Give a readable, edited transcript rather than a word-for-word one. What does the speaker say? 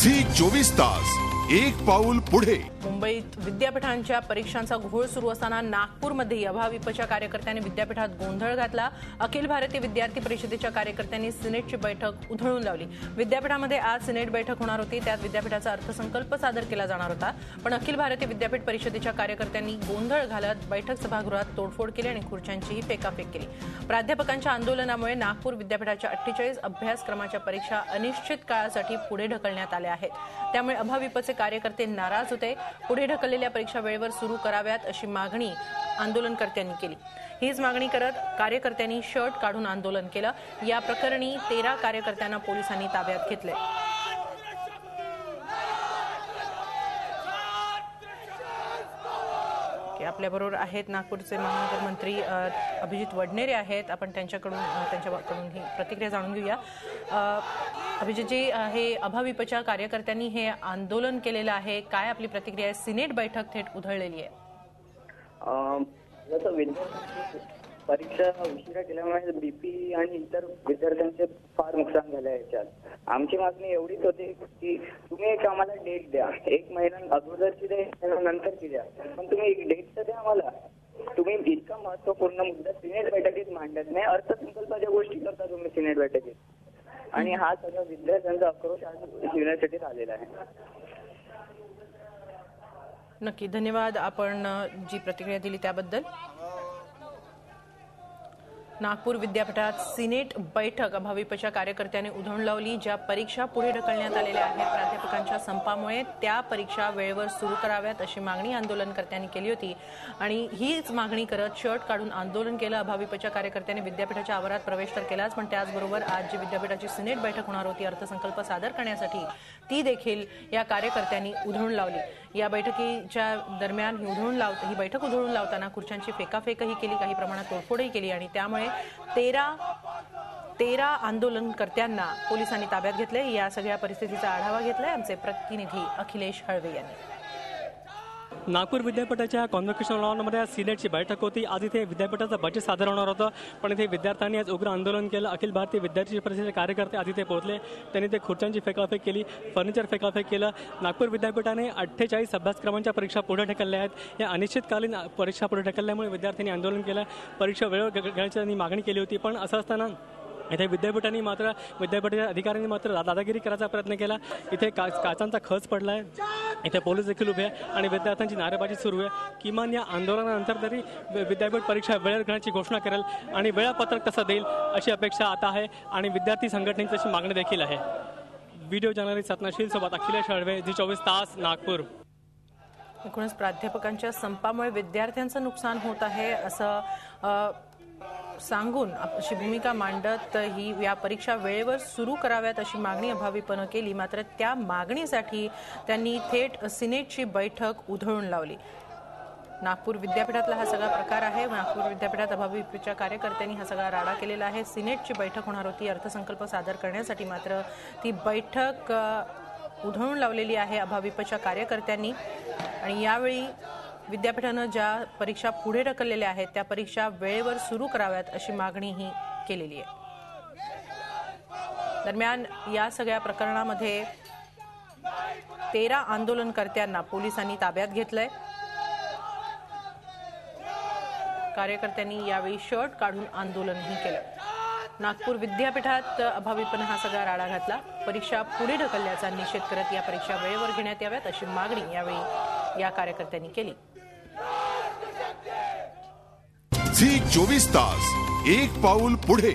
Zee 24 तास एक पाऊल पुढे। मुंबईत विद्यापीठांच्या परीक्षांचा घोळ सुरू असताना नागपूरमध्ये अभाविपच्या कार्यकर्त्यांनी विद्यापीठात गोंधळ घातला। अखिल भारतीय विद्यार्थी परिषदेच्या कार्यकर्त्यांनी सिनेटची बैठक उधळून लावली। विद्यापीठामध्ये आज सिनेट बैठक होणार होती, त्यात विद्यापीठाचा अर्थसंकल्प सादर केला जाणार होता, पण अखिल भारतीय विद्यापीठ परिषदेच्या कार्यकर्त्यांनी गोंधळ घालत बैठक सभागृहात तोडफोड केली आणि खुर्च्यांचीही फेकाफेक केली। प्राध्यापकांच्या आंदोलनामुळे नागपूर विद्यापीठाच्या 48 अभ्यासक्रमाच्या परीक्षा अनिश्चित काळासाठी पुढे ढकलण्यात आल्या आहेत। त्यामुळे अभाविपचे कार्यकर्ते नाराज होते। पुढे ढकललेल्या परीक्षा वेळेवर सुरू कराव्यात अशी मागणी आंदोलनकर्त्यांनी केली। हीच मागणी करत कार्यकर्त्यांनी शर्ट काढून आंदोलन केलं। या प्रकरणी 13 कार्यकर्त्यांना पोलिसांनी ताब्यात घेतले। आपल्याबरोबर आहेत नागपूरचे महानगर मंत्री अभिजित वडनेरे आहेत। आपण त्यांच्याकडून ही प्रतिक्रिया जाणून घेऊया। अभिजितजी, हे अभाविपच्या कार्यकर्त्यांनी हे आंदोलन केलेलं आहे, काय आपली प्रतिक्रिया आहे? सिनेट बैठक थेट उधळलेली आहे। परीक्षा उशिरा केल्यामुळे बीपी आणि इतर विद्यार्थ्यांचे फार नुकसान झाले आहे। याच्यात आमची मागणी एवढीच होती की तुम्ही एक आम्हाला डेट द्या, 1 महिना अगोदरची द्या, नंतरची द्या, पण तुम्ही एक डेट तर द्या आम्हाला। तुम्ही इतका महत्वपूर्ण मुद्दा सिनेट बैठकीत मांडत नाही, अर्थसंकल्पाच्या गोष्टी करता तुम्ही सिनेट बैठकीत, आणि हा सगळा विद्यार्थ्यांचा आक्रोश आज युनिव्हर्सिटीत आलेला आहे। नक्की, धन्यवाद आपण जी प्रतिक्रिया दिली त्याबद्दल। नागपूर विद्यापीठात सिनेट बैठक अभाविपच्या कार्यकर्त्यांनी उधळून लावली। ज्या परीक्षा पुढे ढकलण्यात आलेल्या आहेत प्राध्यापकांच्या संपामुळे, त्या परीक्षा वेळेवर सुरू कराव्यात अशी मागणी आंदोलनकर्त्यांनी केली होती आणि हीच मागणी करत शर्ट काढून आंदोलन केलं। अभाविपच्या कार्यकर्त्यांनी विद्यापीठाच्या आवारात प्रवेश तर केलाच, पण त्याचबरोबर आज जी विद्यापीठाची सिनेट बैठक होणार होती अर्थसंकल्प सादर करण्यासाठी, ती देखील या कार्यकर्त्यांनी उधळून लावली। या बैठकीच्या दरम्यान ही बैठक उधळून लावताना खुर्च्यांची फेकाफेकही केली, काही प्रमाणात तोडफोडही केली आणि त्यामुळे 13 आंदोलनकर्त्यांना पोलिसांनी ताब्यात घेतले। या सगळ्या परिस्थितीचा आढावा घेतलाय आमचे प्रतिनिधी अखिलेश हळवे यांनी। नागपूर विद्यापीठाच्या कॉन्व्होकेशन लॉनमध्ये सिनेटची बैठक होती। आज इथे विद्यापीठाचं बजेट सादर होणार होतं, पण इथे विद्यार्थ्यांनी आज उग्र आंदोलन केलं। अखिल भारतीय विद्यार्थी परिषदेचे कार्यकर्ते आज इथे पोहोचले, त्यांनी ते खुर्च्यांची फेकाफेक केली, फर्निचर फेकाफेक केलं। नागपूर विद्यापीठाने 48 अभ्यासक्रमांच्या परीक्षा पुढे ढकलल्या आहेत। या अनिश्चितकालीन परीक्षा पुढे ढकलल्यामुळे विद्यार्थ्यांनी आंदोलन केलं, परीक्षा वेळेवर घेण्याची मागणी केली होती। पण असं असताना इथे विद्यापीठाच्या अधिकाऱ्यांनी मात्र दादागिरी करायचा प्रयत्न केला। इथे काचांचा खच पडला आहे, इथे पोलीस देखील उभे आहे आणि विद्यार्थ्यांची नारेबाजी सुरू आहे। किमान या आंदोलनानंतर तरी विद्यापीठ परीक्षा वेळेवर घेण्याची घोषणा करेल आणि वेळापत्रक कसं देईल अशी अपेक्षा आता आहे आणि विद्यार्थी संघटनेची तशी मागणी देखील आहे। व्हिडिओ जर्नलिस्ट सतनाशील सोबत अखिलेश हळवे, झी 24 तास, नागपूर। एकूणच प्राध्यापकांच्या संपामुळे विद्यार्थ्यांचं नुकसान होत आहे असं सांगून अशी भूमिका मांडत या परीक्षा वेळेवर सुरू कराव्यात अशी मागणी अभाविपनं केली। मात्र त्या मागणीसाठी त्यांनी थेट सिनेटची बैठक उधळून लावली। नागपूर विद्यापीठातला हा सगळा प्रकार आहे। नागपूर विद्यापीठात अभाविपच्या कार्यकर्त्यांनी हा सगळा राडा केलेला आहे। सिनेटची बैठक होणार होती अर्थसंकल्प सादर करण्यासाठी, मात्र ती बैठक उधळून लावलेली आहे अभाविपच्या कार्यकर्त्यांनी आणि यावेळी विद्यापीठानं ज्या परीक्षा पुढे ढकललेल्या आहेत त्या परीक्षा वेळेवर सुरू कराव्यात अशी मागणीही केलेली आहे। दरम्यान या सगळ्या प्रकरणामध्ये 13 आंदोलनकर्त्यांना पोलिसांनी ताब्यात घेतलंय। कार्यकर्त्यांनी यावेळी शर्ट काढून आंदोलनही केलं। नागपूर विद्यापीठात अभाविपनं हा सगळा राडा घातला। परीक्षा पुढे ढकलल्याचा निषेध करत या परीक्षा वेळेवर घेण्यात याव्यात अशी मागणी यावेळी या कार्यकर्त्यांनी केली। झी 24 तास एक पाऊल पुढे।